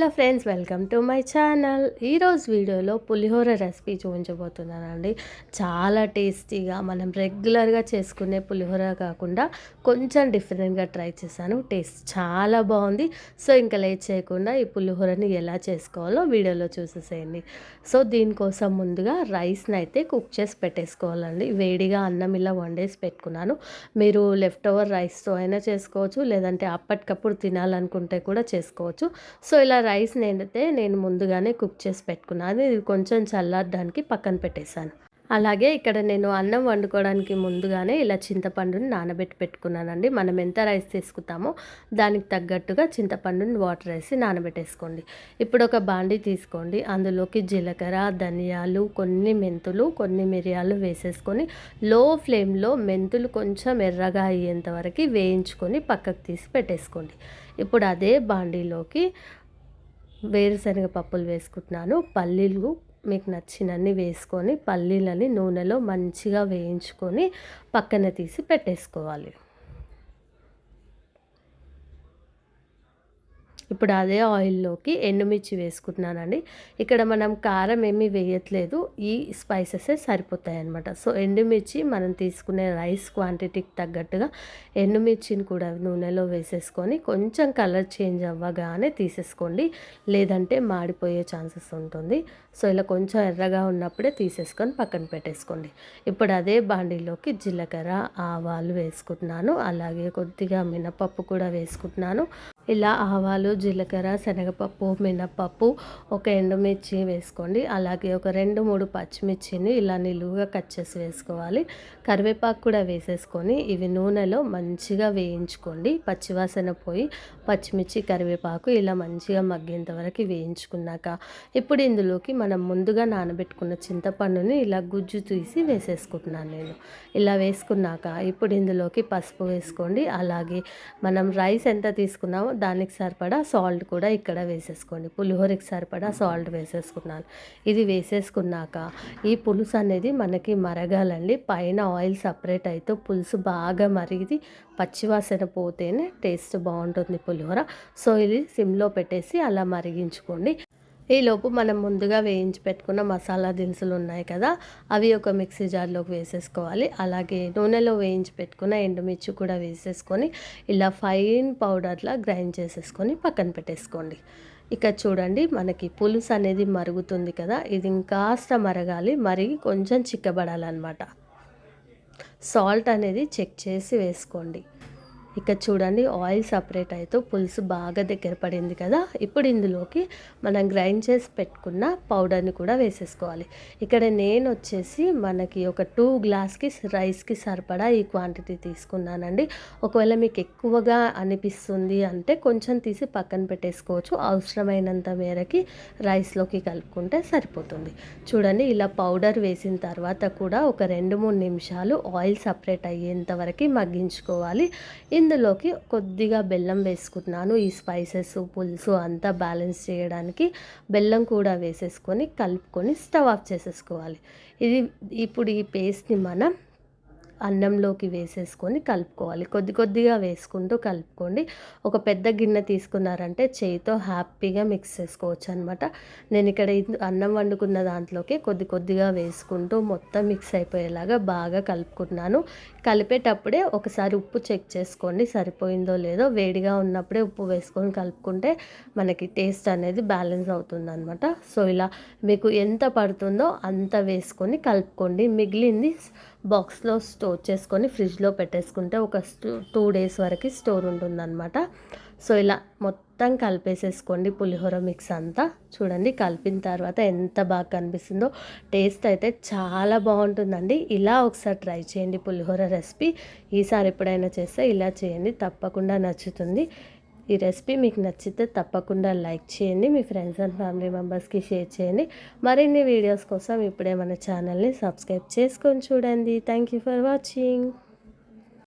Hello friends, welcome to my channel. ఈరోజు వీడియోలో పులిహోర recipe చూపించబోతున్నానండి. చాలా టేస్టీగా మనం రెగ్యులర్గా చేసుకునే పులిహోర కాకుండా కొంచెం డిఫరెంట్గా ట్రై చేశాను. టేస్ట్ చాలా బాగుంది. సో ఇంకా లేట్ చేయకుండా ఈ పులిహోరని ఎలా చేసుకోవాలో వీడియోలో చూసేసేయండి. సో దీనికోసం ముందుగా రైస్ని అయితే కుక్ చేసి పెట్టేసుకోవాలండి. వేడిగా అన్నం ఇలా వండేసి పెట్టుకున్నాను. మీరు లెఫ్ట్ ఓవర్ రైస్తో అయినా చేసుకోవచ్చు, లేదంటే అప్పటికప్పుడు తినాలనుకుంటే కూడా చేసుకోవచ్చు. సో ఇలా రైస్ నేను ముందుగానే కుక్ చేసి పెట్టుకున్నాను. ఇది కొంచెం చల్లారడానికి పక్కన పెట్టేశాను. అలాగే ఇక్కడ నేను అన్నం వండుకోవడానికి ముందుగానే ఇలా చింతపండుని నానబెట్టి పెట్టుకున్నానండి. మనం ఎంత రైస్ తీసుకుంటామో దానికి తగ్గట్టుగా చింతపండుని వాటర్ వేసి నానబెట్టేసుకోండి. ఇప్పుడు ఒక బాండీ తీసుకోండి. అందులోకి జీలకర్ర, ధనియాలు, కొన్ని మెంతులు, కొన్ని మిరియాలు వేసేసుకొని లో ఫ్లేమ్లో మెంతులు కొంచెం ఎర్రగా అయ్యేంత వరకు వేయించుకొని పక్కకు తీసి పెట్టేసుకోండి. ఇప్పుడు అదే బాండీలోకి వేరుశనగ పప్పులు వేసుకుంటున్నాను. పల్లీలు మీకు నచ్చినన్ని వేసుకొని పల్లీలని నూనెలో మంచిగా వేయించుకొని పక్కన తీసి పెట్టేసుకోవాలి. ఇప్పుడు అదే ఆయిల్లోకి ఎండుమిర్చి వేసుకుంటున్నానండి. ఇక్కడ మనం కారం ఏమీ వేయట్లేదు, ఈ స్పైసెసే సరిపోతాయి అన్నమాట. సో ఎండుమిర్చి మనం తీసుకునే రైస్ క్వాంటిటీకి తగ్గట్టుగా ఎండుమిర్చిని కూడా నూనెలో వేసేసుకొని కొంచెం కలర్ చేంజ్ అవ్వగానే తీసేసుకోండి, లేదంటే మాడిపోయే ఛాన్సెస్ ఉంటుంది. సో ఇలా కొంచెం ఎర్రగా ఉన్నప్పుడే తీసేసుకొని పక్కన పెట్టేసుకోండి. ఇప్పుడు అదే బాండీలోకి జీలకర్ర, ఆవాలు వేసుకుంటున్నాను. అలాగే కొద్దిగా మినపప్పు కూడా వేసుకుంటున్నాను. ఇలా ఆవాలు, జీలకర్ర, శనగపప్పు, మినపప్పు, ఒక ఎండుమిర్చి వేసుకోండి. అలాగే ఒక 2-3 పచ్చిమిర్చిని ఇలా నిలువుగా కట్ చేసి వేసుకోవాలి. కరివేపాకు కూడా వేసేసుకొని ఇవి నూనెలో మంచిగా వేయించుకోండి. పచ్చివాసన పోయి పచ్చిమిర్చి, కరివేపాకు ఇలా మంచిగా మగ్గేంత వరకు వేయించుకున్నాక ఇప్పుడు ఇందులోకి మనం ముందుగా నానబెట్టుకున్న చింతపండుని ఇలా గుజ్జు తీసి వేసేసుకుంటున్నాను నేను. ఇలా వేసుకున్నాక ఇప్పుడు ఇందులోకి పసుపు వేసుకోండి. అలాగే మనం రైస్ ఎంత తీసుకున్నామో దానికి సరిపడా సాల్ట్ కూడా ఇక్కడ వేసేసుకోండి. పులిహోరకి సరిపడా సాల్ట్ వేసేసుకున్నాను. ఇది వేసేసుకున్నాక ఈ పులుసు అనేది మనకి మరగాలండి. పైన ఆయిల్ సపరేట్ అయితే పులుసు బాగా మరిగి పచ్చివాసన పోతేనే టేస్ట్ బాగుంటుంది పులిహోర. సో ఇది సిమ్లో పెట్టేసి అలా మరిగించుకోండి. ఈలోపు మనం ముందుగా వేయించి పెట్టుకున్న మసాలా దినుసులు ఉన్నాయి కదా, అవి ఒక మిక్సీ జార్లోకి వేసేసుకోవాలి. అలాగే నూనెలో వేయించి పెట్టుకున్న ఎండుమిర్చి కూడా వేసేసుకొని ఇలా ఫైన్ పౌడర్లా గ్రైండ్ చేసేసుకొని పక్కన పెట్టేసుకోండి. ఇక చూడండి, మనకి పులుసు అనేది మరుగుతుంది కదా, ఇది ఇంకాస్త మరగాలి, మరిగి కొంచెం చిక్కబడాలన్నమాట. సాల్ట్ అనేది చెక్ చేసి వేసుకోండి. ఇక చూడండి, ఆయిల్ సపరేట్ అయితే పులుసు బాగా దగ్గర పడింది కదా. ఇప్పుడు ఇందులోకి మనం గ్రైండ్ చేసి పెట్టుకున్న పౌడర్ని కూడా వేసేసుకోవాలి. ఇక్కడ నేను వచ్చేసి మనకి ఒక 2 గ్లాస్కి రైస్కి సరిపడా ఈ క్వాంటిటీ తీసుకున్నానండి. ఒకవేళ మీకు ఎక్కువగా అనిపిస్తుంది అంటే కొంచెం తీసి పక్కన పెట్టేసుకోవచ్చు. అవసరమైనంత మేరకి రైస్లోకి కలుపుకుంటే సరిపోతుంది. చూడండి, ఇలా పౌడర్ వేసిన తర్వాత కూడా ఒక 2-3 నిమిషాలు ఆయిల్ సపరేట్ అయ్యేంత వరకు మగ్గించుకోవాలి. ఇందులోకి కొద్దిగా బెల్లం వేసుకుంటున్నాను. ఈ స్పైసెస్, పులుసు అంతా బ్యాలెన్స్ చేయడానికి బెల్లం కూడా వేసేసుకొని కలుపుకొని స్టవ్ ఆఫ్ చేసేసుకోవాలి. ఇప్పుడు ఈ పేస్ట్ని మనం అన్నంలోకి వేసేసుకొని కలుపుకోవాలి. కొద్దిగా వేసుకుంటూ కలుపుకోండి. ఒక పెద్ద గిన్నె తీసుకున్నారంటే చేయితో హ్యాపీగా మిక్స్ చేసుకోవచ్చు అనమాట. నేను ఇక్కడ అన్నం వండుకున్న దాంట్లోకి కొద్దిగా వేసుకుంటూ మొత్తం మిక్స్ అయిపోయేలాగా బాగా కలుపుకుంటున్నాను. కలిపేటప్పుడే ఒకసారి ఉప్పు చెక్ చేసుకోండి, సరిపోయిందో లేదో. వేడిగా ఉన్నప్పుడే ఉప్పు వేసుకొని కలుపుకుంటే మనకి టేస్ట్ అనేది బ్యాలెన్స్ అవుతుంది అనమాట. సో ఇలా మీకు ఎంత పడుతుందో అంత వేసుకొని కలుపుకోండి. మిగిలింది బాక్స్లో స్టోర్ చేసుకొని ఫ్రిడ్జ్లో పెట్టేసుకుంటే ఒక 2 డేస్ వరకు స్టోర్ ఉంటుందన్నమాట. సో ఇలా మొత్తం కలిపేసేసుకోండి పులిహోర మిక్స్ అంతా. చూడండి, కలిపిన తర్వాత ఎంత బాగా కనిపిస్తుందో. టేస్ట్ అయితే చాలా బాగుంటుందండి. ఇలా ఒకసారి ట్రై చేయండి పులిహోర రెసిపీ. ఈసారి ఎప్పుడైనా చేస్తే ఇలా చేయండి, తప్పకుండా నచ్చుతుంది. ఈ రెసిపీ మీకు నచ్చితే తప్పకుండా లైక్ చేయండి, మీ ఫ్రెండ్స్ అండ్ ఫ్యామిలీ మెంబర్స్కి షేర్ చేయండి. మరిన్ని వీడియోస్ కోసం ఇప్పుడే మన ఛానల్ని సబ్స్క్రైబ్ చేసుకొని చూడండి. Thank you for watching.